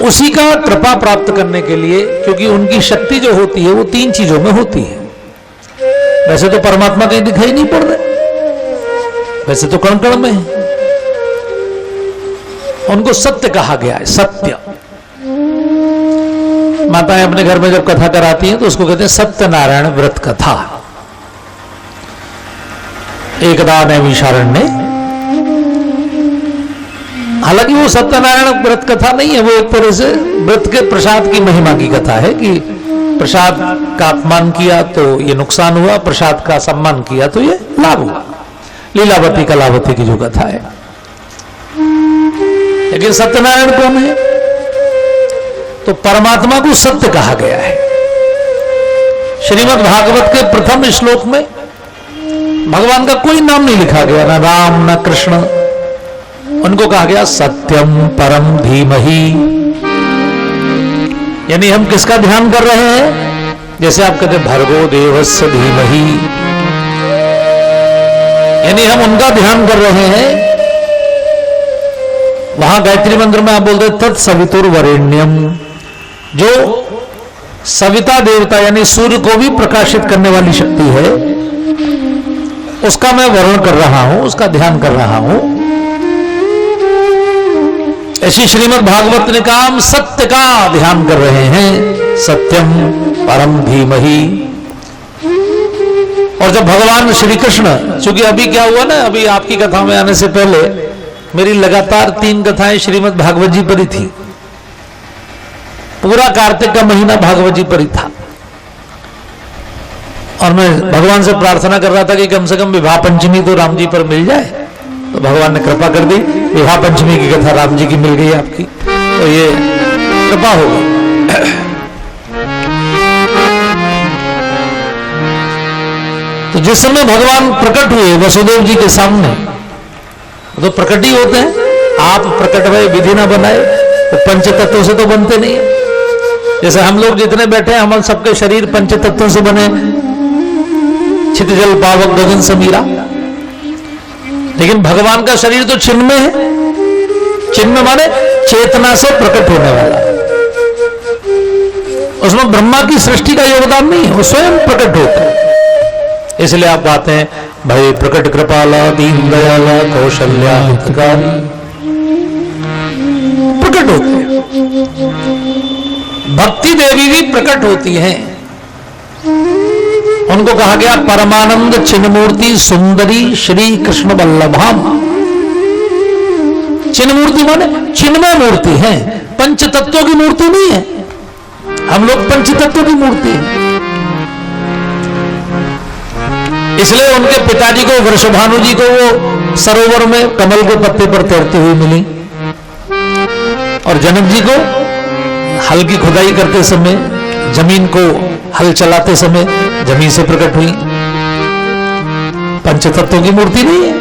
उसी का कृपा प्राप्त करने के लिए, क्योंकि उनकी शक्ति जो होती है वो 3 चीजों में होती है। वैसे तो परमात्मा कहीं दिखाई नहीं पड़ रहे, वैसे तो कण कण में है। उनको सत्य कहा गया है, सत्य। माताएं अपने घर में जब कथा कराती हैं तो उसको कहते हैं सत्यनारायण व्रत कथा। एकदा नैमिषारण्ये, हालांकि वो सत्यनारायण व्रत कथा नहीं है, वो एक तरह से व्रत के प्रसाद की महिमा की कथा है कि प्रसाद का अपमान किया तो ये नुकसान हुआ, प्रसाद का सम्मान किया तो ये लाभ हुआ। लीलावती कलावती की जो कथा है। लेकिन सत्यनारायण कौन है? तो परमात्मा को सत्य कहा गया है। श्रीमद् भागवत के प्रथम श्लोक में भगवान का कोई नाम नहीं लिखा गया, ना राम ना कृष्ण। उनको कहा गया सत्यम परम धीमहि। यानी हम किसका ध्यान कर रहे हैं? जैसे आप कहते भर्गो देवस्य धीमहि, यानी हम उनका ध्यान कर रहे हैं। वहां गायत्री मंत्र में आप बोलते तत्सवितुर्वरेण्यम, जो सविता देवता यानी सूर्य को भी प्रकाशित करने वाली शक्ति है, उसका मैं वर्णन कर रहा हूं, उसका ध्यान कर रहा हूं। ऐसी श्रीमद् भागवत ने कहा हम सत्य का ध्यान कर रहे हैं, सत्यम परम धीमहि। और जब भगवान श्री कृष्ण, चूंकि अभी क्या हुआ ना, अभी आपकी कथा में आने से पहले मेरी लगातार 3 कथाएं श्रीमद् भागवत जी पर ही थी। पूरा कार्तिक का महीना भागवत जी पर ही था और मैं भगवान से प्रार्थना कर रहा था कि कम से कम विवाह पंचमी तो राम जी पर मिल जाए। तो भगवान ने कृपा कर दी, विवाह पंचमी की कथा राम जी की मिल गई आपकी, तो ये कृपा हो गई। तो जिस समय भगवान प्रकट हुए वसुदेव जी के सामने, तो प्रकट ही होते हैं। आप प्रकट भय विधि ना बनाए, तो पंच तत्वों से तो बनते नहीं है। जैसे हम लोग जितने बैठे हैं, हम सबके शरीर पंच तत्वों से बने, छित जल पावक गगन समीरा। लेकिन भगवान का शरीर तो चिन्मय है। चिन्मय माने चेतना से प्रकट होने वाला। उसमें ब्रह्मा की सृष्टि का योगदान नहीं है, वो स्वयं प्रकट होता है। इसलिए आप बातें हैं भाई प्रकट कृपाला दीन दयाला कौशल्या हितकारी प्रकट होते हैं। भक्ति देवी भी प्रकट होती हैं। उनको कहा गया परमानंद चिन्मूर्ति सुंदरी श्री कृष्ण वल्लभाम। चिन्मूर्ति माने चिन्मय मूर्ति है, पंच तत्वों की मूर्ति नहीं है। हम लोग पंच तत्वों की मूर्ति है। इसलिए उनके पिताजी को वृषभानु जी को वो सरोवर में कमल के पत्ते पर तैरती हुई मिली, और जनक जी को हल की खुदाई करते समय, जमीन को हल चलाते समय जमीन से प्रकट हुई। पंचतत्वों की मूर्ति नहीं है,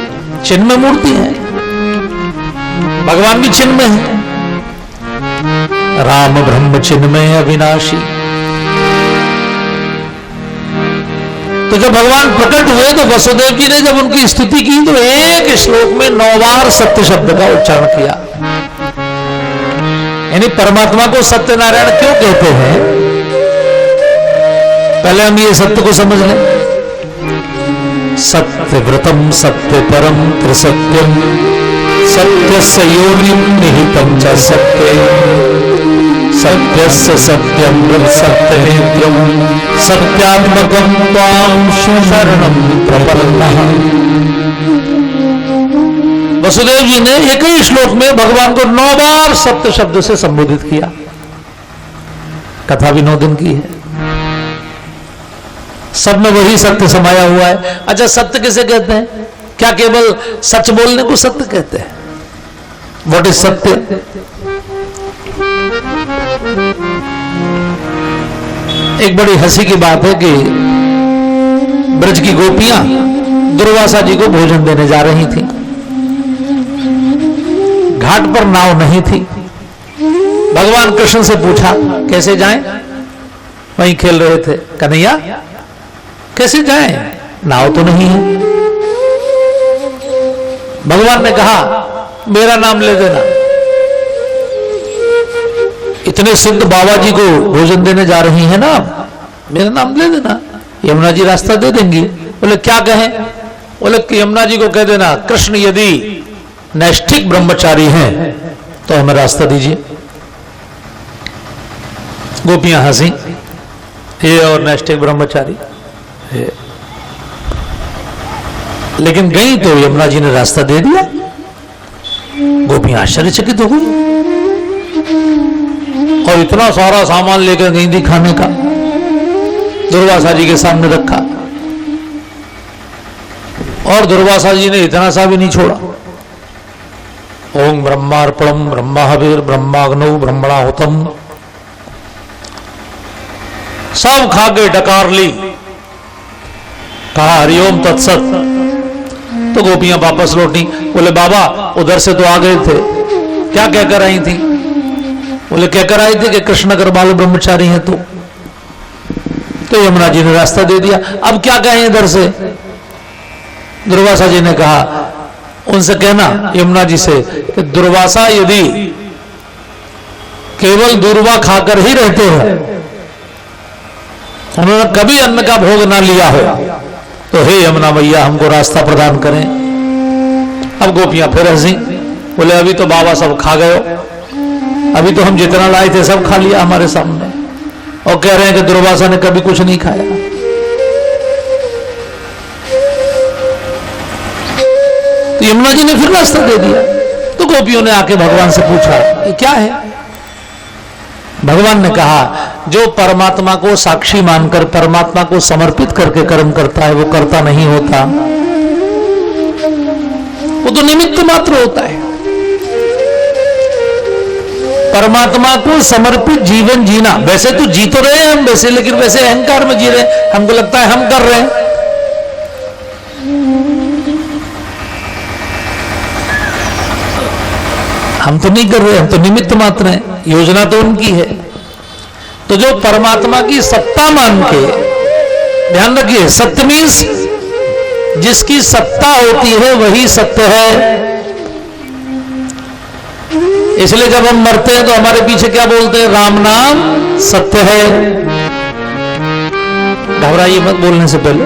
चिन्मय मूर्ति है। भगवान भी चिन्मय है। राम ब्रह्म चिन्मय अविनाशी। तो जब भगवान प्रकट हुए तो वसुदेव जी ने जब उनकी स्तुति की तो एक श्लोक में 9 बार सत्य शब्द का उच्चारण किया। यानी परमात्मा को सत्यनारायण क्यों कहते हैं, पहले हम ये सत्य को समझ लें। सत्य व्रतम सत्य परम त्रिसत्यम सत्यस्य योनिम निहितम च सत्ये सत्यस्य सत्यम सत्यमेत्यम सत्यात्मकं त्वां शरणं प्रपन्नः। वसुदेव जी ने एक ही श्लोक में भगवान को 9 बार सत्य शब्द से संबोधित किया। कथा भी 9 दिन की है, सब में वही सत्य समाया हुआ है। अच्छा, सत्य किसे कहते हैं? क्या केवल सच बोलने को सत्य कहते हैं? व्हाट इज सत्य? एक बड़ी हंसी की बात है कि ब्रज की गोपियां दुर्वासा जी को भोजन देने जा रही थी। घाट पर नाव नहीं थी। भगवान कृष्ण से पूछा कैसे जाएं? वहीं खेल रहे थे। कन्हैया कैसे जाएं? नाव तो नहीं है। भगवान ने कहा मेरा नाम ले देना। इतने सिद्ध बाबा जी को भोजन देने जा रही है ना, मेरा नाम ले देना, यमुना जी रास्ता दे देंगी। बोले क्या कहें? बोले कि यमुना जी को कह देना कृष्ण यदि नैष्ठिक ब्रह्मचारी हैं तो हमें रास्ता दीजिए। गोपियां हंसी, ये और नैष्ठिक ब्रह्मचारी। लेकिन गई तो यमुना जी ने रास्ता दे दिया। गोपियां आश्चर्यचकित हो गई और इतना सारा सामान लेकर गई थी खाने का, दुर्वासा जी के सामने रखा। और दुर्वासा जी ने इतना सा भी नहीं छोड़ा। ओम ब्रह्मार्पणम ब्रह्माहविर ब्रह्माग्नौ ब्रह्मणाहुतम, सब खा के डकार ली। कहा हरिओम तत्सत। तो गोपियां वापस लौटी। बोले बाबा उधर से तो आ गए थे, क्या कहकर आई थी? बोले कहकर आई थी कि कृष्ण कृपालु ब्रह्मचारी हैं तो यमुना जी ने रास्ता दे दिया। अब क्या कहें इधर से? दुर्वासा जी ने कहा उनसे कहना यमुना जी से कि दुर्वासा यदि केवल दूर्वा खाकर ही रहते हो, उन्होंने कभी अन्न का भोग ना लिया हो, तो हे यमुना मैया हमको रास्ता प्रदान करें। अब गोपियां फिर हंसी। बोले अभी तो बाबा सब खा गए, अभी तो हम जितना लाए थे सब खा लिया हमारे सामने, और कह रहे हैं कि दुर्वासा ने कभी कुछ नहीं खाया। तो यमुना जी ने फिर रास्ता दे दिया। तो गोपियों ने आके भगवान से पूछा ये क्या है? भगवान ने कहा जो परमात्मा को साक्षी मानकर परमात्मा को समर्पित करके कर्म करता है वो कर्ता नहीं होता, वो तो निमित्त मात्र होता है। परमात्मा को समर्पित जीवन जीना, वैसे तो जी तो रहे हैं हम वैसे, लेकिन वैसे अहंकार में जी रहे हैं, हमको लगता है हम कर रहे हैं। हम तो नहीं कर रहे, हम तो निमित्त मात्र हैं, योजना तो उनकी है। तो जो परमात्मा की सत्ता मान के, ध्यान रखिए सत्य मीन्स जिसकी सत्ता होती है वही सत्य है। इसलिए जब हम मरते हैं तो हमारे पीछे क्या बोलते हैं? राम नाम सत्य है। घबराइए मत बोलने से पहले,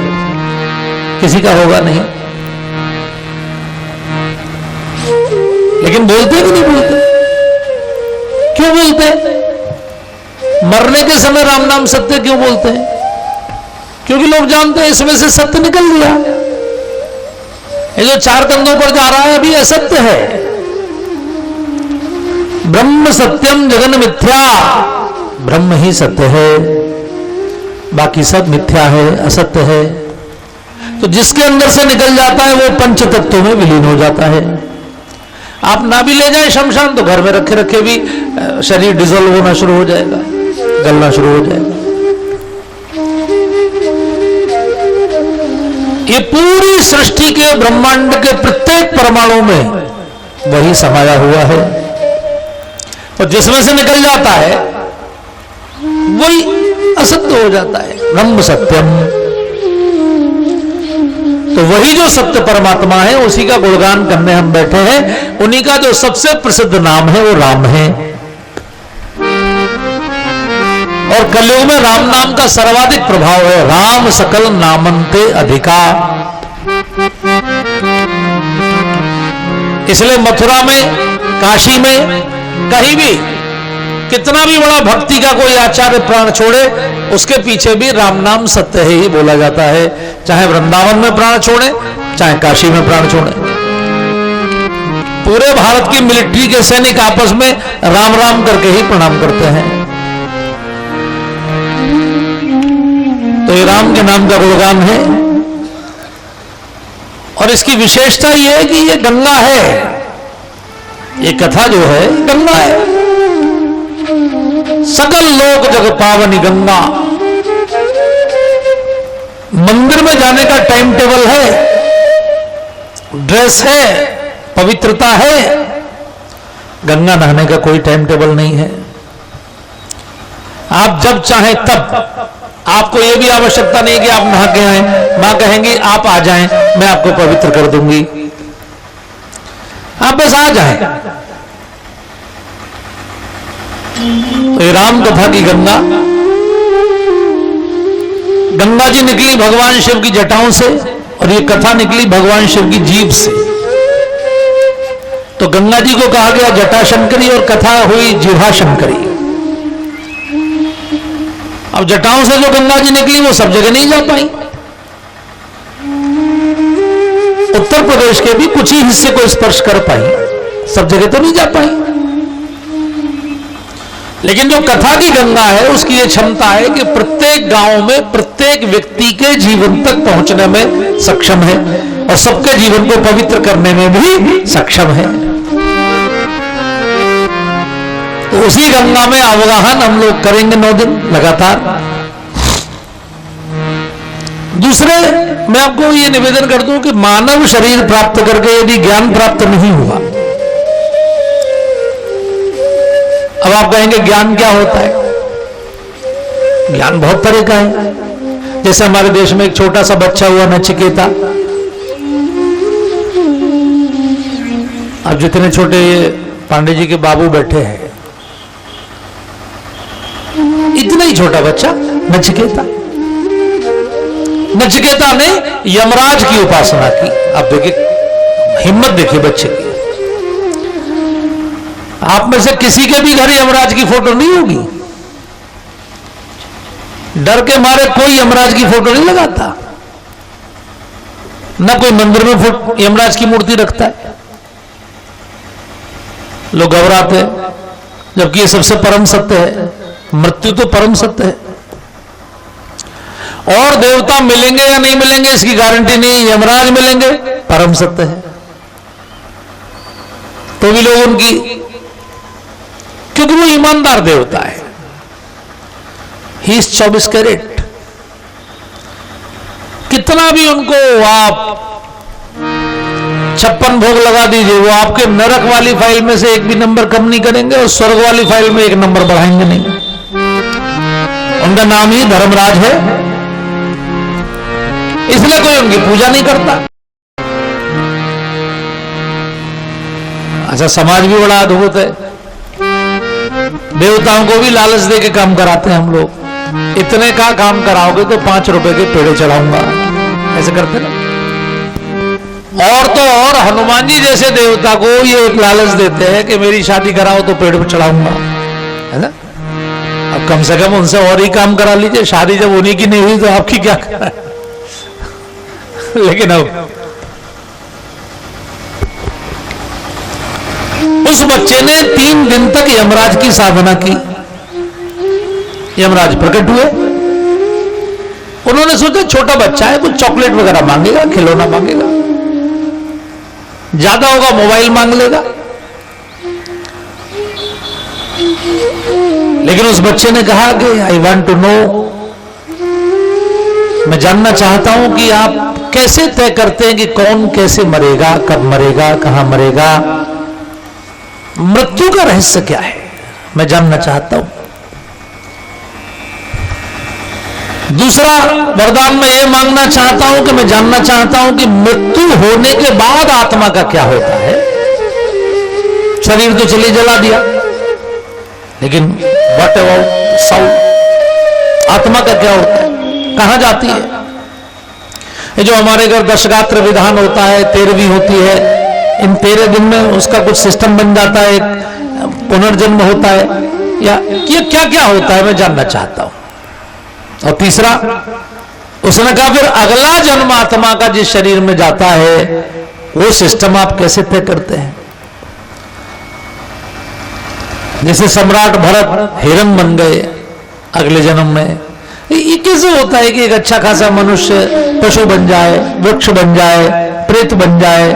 किसी का होगा नहीं। लेकिन बोलते कि नहीं बोलते? क्यों बोलते हैं? मरने के समय राम नाम सत्य क्यों बोलते हैं? क्योंकि लोग जानते हैं इसमें से सत्य निकल गया। ये जो चार कंधों पर जा रहा है अभी असत्य है। ब्रह्म सत्यम जगन मिथ्या, ब्रह्म ही सत्य है, बाकी सब मिथ्या है, असत्य है। तो जिसके अंदर से निकल जाता है वो पंच तत्वों में विलीन हो जाता है। आप ना भी ले जाएं शमशान तो घर में रखे रखे भी शरीर डिजोल्व होना शुरू हो जाएगा, गलना शुरू हो जाएगा। ये पूरी सृष्टि के ब्रह्मांड के प्रत्येक परमाणु में वही समाया हुआ है, और जिसमें से निकल जाता है वही असत्य हो जाता है। ब्रह्म सत्यम, तो वही जो सत्य परमात्मा है उसी का गुणगान करने हम बैठे हैं। उन्हीं का जो सबसे प्रसिद्ध नाम है वो राम है, और कलयुग में राम नाम का सर्वाधिक प्रभाव है। राम सकल नामंते अधिका, इसलिए मथुरा में, काशी में, कहीं भी कितना भी बड़ा भक्ति का कोई आचार्य प्राण छोड़े उसके पीछे भी राम नाम सत्य है ही बोला जाता है। चाहे वृंदावन में प्राण छोड़े, चाहे काशी में प्राण छोड़े। पूरे भारत की मिलिट्री के सैनिक आपस में राम राम करके ही प्रणाम करते हैं। तो ये राम के नाम का गुणगान है, और इसकी विशेषता यह है कि ये गंगा है। ये कथा जो है गंगा है। सकल लोक जग पावनी गंगा, मंदिर में जाने का टाइम टेबल है, ड्रेस है, पवित्रता है। गंगा नहाने का कोई टाइम टेबल नहीं है। आप जब चाहें तब, आपको यह भी आवश्यकता नहीं कि आप नहा के आए। मां कहेंगी आप आ जाएं, मैं आपको पवित्र कर दूंगी, आप बस आ जाएं। तो राम कथा की गंगा, गंगा जी निकली भगवान शिव की जटाओं से, और ये कथा निकली भगवान शिव की जीभ से। तो गंगा जी को कहा गया जटा शंकरी, और कथा हुई जिह्वा शंकरी। अब जटाओं से जो गंगा जी निकली वो सब जगह नहीं जा पाई। उत्तर प्रदेश के भी कुछ ही हिस्से को स्पर्श कर पाई, सब जगह तो नहीं जा पाई। लेकिन जो कथा की गंगा है उसकी ये क्षमता है कि प्रत्येक गांव में प्रत्येक व्यक्ति के जीवन तक पहुंचने में सक्षम है, और सबके जीवन को पवित्र करने में भी सक्षम है। तो उसी गंगा में अवगाहन हम लोग करेंगे 9 दिन लगातार। दूसरे, मैं आपको ये निवेदन कर दूं कि मानव शरीर प्राप्त करके यदि ज्ञान प्राप्त नहीं हुआ, अब आप कहेंगे ज्ञान क्या होता है? ज्ञान बहुत तरह का है। जैसे हमारे देश में एक छोटा सा बच्चा हुआ नचिकेता, अब जितने छोटे पांडे जी के बाबू बैठे हैं, इतना ही छोटा बच्चा नचिकेता, नचिकेता ने यमराज की उपासना की। आप देखिए हिम्मत, देखिए बच्चे की। आप में से किसी के भी घर यमराज की फोटो नहीं होगी, डर के मारे कोई यमराज की फोटो नहीं लगाता, ना कोई मंदिर में यमराज की मूर्ति रखता है। लोग घबराते हैं, जबकि ये सबसे परम सत्य है। मृत्यु तो परम सत्य है, और देवता मिलेंगे या नहीं मिलेंगे इसकी गारंटी नहीं। यमराज मिलेंगे, परम सत्य है, तो भी लोग उनकी, क्योंकि वो ईमानदार देवता है। He is 24 carat. कितना भी उनको आप 56 भोग लगा दीजिए, वो आपके नरक वाली फाइल में से एक भी नंबर कम नहीं करेंगे, और स्वर्ग वाली फाइल में एक नंबर बढ़ाएंगे नहीं। उनका नाम ही धर्मराज है, इसलिए कोई उनकी पूजा नहीं करता। अच्छा, समाज भी बड़ा अद्भुत है। देवताओं को भी लालच दे के काम कराते हैं हम लोग। इतने का काम कराओगे तो 5 रुपए के पेड़े चढ़ाऊंगा, ऐसे करते ना। और तो और हनुमान जी जैसे देवता को ये एक लालच देते हैं कि मेरी शादी कराओ तो पेड़ पर चढ़ाऊंगा, है ना। अब कम से कम उनसे और ही काम करा लीजिए, शादी जब उन्हीं की नहीं हुई तो आपकी क्या करा। लेकिन अब उस बच्चे ने 3 दिन तक यमराज की साधना की। यमराज प्रकट हुए, उन्होंने सोचा छोटा बच्चा है, कुछ चॉकलेट वगैरह मांगेगा, खिलौना मांगेगा, ज्यादा होगा मोबाइल मांग लेगा। लेकिन उस बच्चे ने कहा कि आई वांट टू नो, मैं जानना चाहता हूं कि आप कैसे तय करते हैं कि कौन कैसे मरेगा, कब मरेगा, कहां मरेगा, मृत्यु का रहस्य क्या है, मैं जानना चाहता हूं। दूसरा वरदान मैं ये मांगना चाहता हूं कि मैं जानना चाहता हूं कि मृत्यु होने के बाद आत्मा का क्या होता है। शरीर तो चलिए जला दिया, लेकिन व्हाट अबाउट साउल, आत्मा का क्या होता है, कहां जाती है। ये जो हमारे घर दशगात्र विधान होता है, 13वीं होती है, इन 13 दिन में उसका कुछ सिस्टम बन जाता है, एक पुनर्जन्म होता है, या ये क्या क्या होता है मैं जानना चाहता हूं। और तीसरा उसने कहा फिर अगला जन्म आत्मा का जिस शरीर में जाता है वो सिस्टम आप कैसे तय करते हैं। जैसे सम्राट भरत हिरण बन गए अगले जन्म में, ये कैसे होता है कि एक अच्छा खासा मनुष्य पशु बन जाए, वृक्ष बन जाए, प्रेत बन जाए।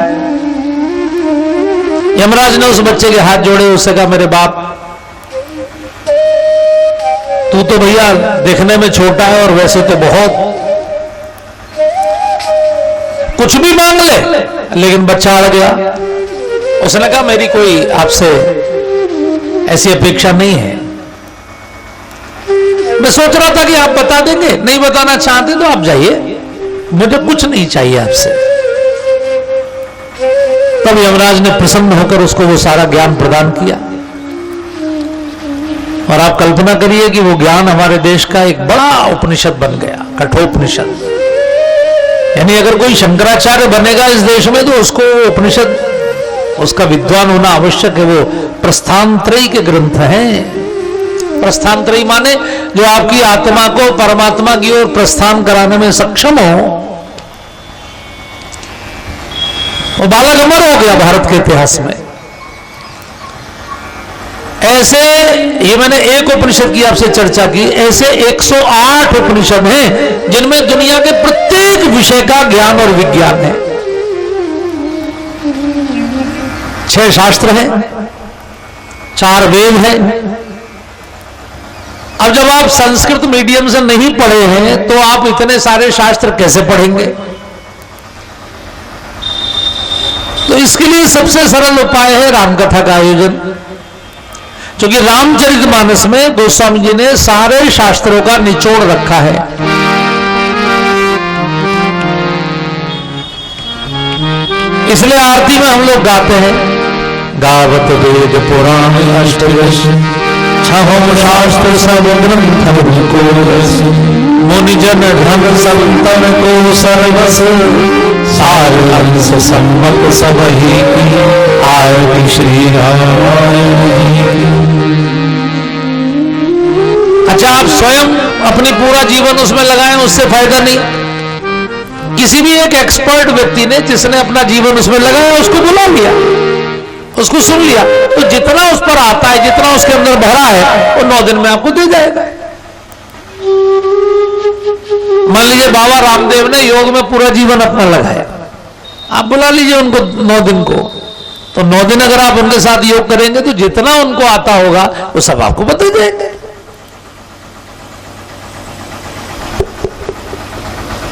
यमराज ने उस बच्चे के हाथ जोड़े, उससे कहा मेरे बाप तू तो भैया देखने में छोटा है और वैसे तो बहुत, कुछ भी मांग ले, लेकिन बच्चा अड़ गया। उसने कहा मेरी कोई आपसे ऐसी अपेक्षा नहीं है, मैं सोच रहा था कि आप बता देंगे, नहीं बताना चाहते तो आप जाइए, मुझे कुछ नहीं चाहिए आपसे। तब यमराज ने प्रसन्न होकर उसको वो सारा ज्ञान प्रदान किया। और आप कल्पना करिए कि वो ज्ञान हमारे देश का एक बड़ा उपनिषद बन गया, कठोपनिषद। यानी अगर कोई शंकराचार्य बनेगा इस देश में तो उसको उपनिषद, उसका विद्वान होना आवश्यक है। वो प्रस्थानत्रयी के ग्रंथ हैं। प्रस्थानत्रयी माने जो आपकी आत्मा को परमात्मा की ओर प्रस्थान कराने में सक्षम हो। वो बालक अमर हो गया भारत के इतिहास में। ऐसे, ये मैंने एक उपनिषद की आपसे चर्चा की, ऐसे 108 उपनिषद हैं जिनमें दुनिया के प्रत्येक विषय का ज्ञान और विज्ञान है। 6 शास्त्र हैं, 4 वेद हैं। अब जब आप संस्कृत मीडियम से नहीं पढ़े हैं तो आप इतने सारे शास्त्र कैसे पढ़ेंगे। तो इसके लिए सबसे सरल उपाय है रामकथा का आयोजन। क्योंकि रामचरितमानस में गोस्वामी जी ने सारे शास्त्रों का निचोड़ रखा है। इसलिए आरती में हम लोग गाते हैं, गावत वेद पुराण अष्टदश छहों शास्त्र सब ग्रंथ को मुनिजन ढंग संतन को सर्वस सार अंश सम्मत सब ही आरती श्री रामायण। अच्छा, आप स्वयं अपनी पूरा जीवन उसमें लगाएं, उससे फायदा नहीं। किसी भी एक एक्सपर्ट व्यक्ति ने जिसने अपना जीवन उसमें लगाया उसको बुला लिया, उसको सुन लिया, तो जितना उस पर आता है, जितना उसके अंदर भरा है, वो 9 दिन में आपको दे जाएगा। मान लीजिए बाबा रामदेव ने योग में पूरा जीवन अपना लगाया, आप बुला लीजिए उनको 9 दिन को, तो 9 दिन अगर आप उनके साथ योग करेंगे तो जितना उनको आता होगा वो सब आपको बता देंगे।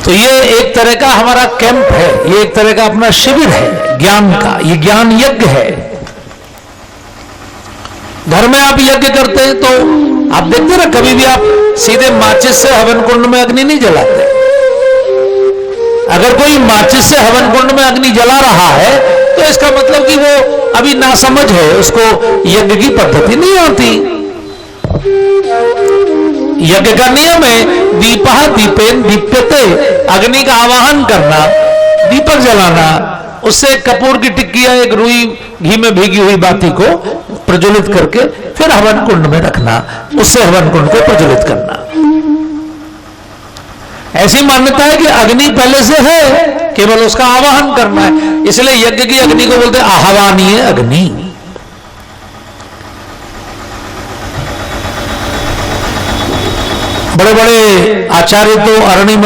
तो ये एक तरह का हमारा कैंप है, ये एक तरह का अपना शिविर है ज्ञान का, ये ज्ञान यज्ञ है। घर में आप यज्ञ करते हैं तो आप देखते ना, कभी भी आप सीधे माचिस से हवन कुंड में अग्नि नहीं जलाते। अगर कोई माचिस से हवन कुंड में अग्नि जला रहा है तो इसका मतलब कि वो अभी नासमझ है, उसको यज्ञ की पद्धति नहीं आती। यज्ञ का नियम है दीपा दीपेन दीप्यते, अग्नि का आवाहन करना, दीपक जलाना, उससे कपूर की टिक्की या एक रुई घी में भीगी हुई बाती को प्रज्वलित करके फिर हवन कुंड में रखना, उससे हवन कुंड को प्रज्वलित करना। ऐसी मान्यता है कि अग्नि पहले से है, केवल उसका आवाहन करना है, इसलिए यज्ञ की अग्नि को बोलते हैं आह्वानीय अग्नि। बड़े बड़े आचार्य तो अरणी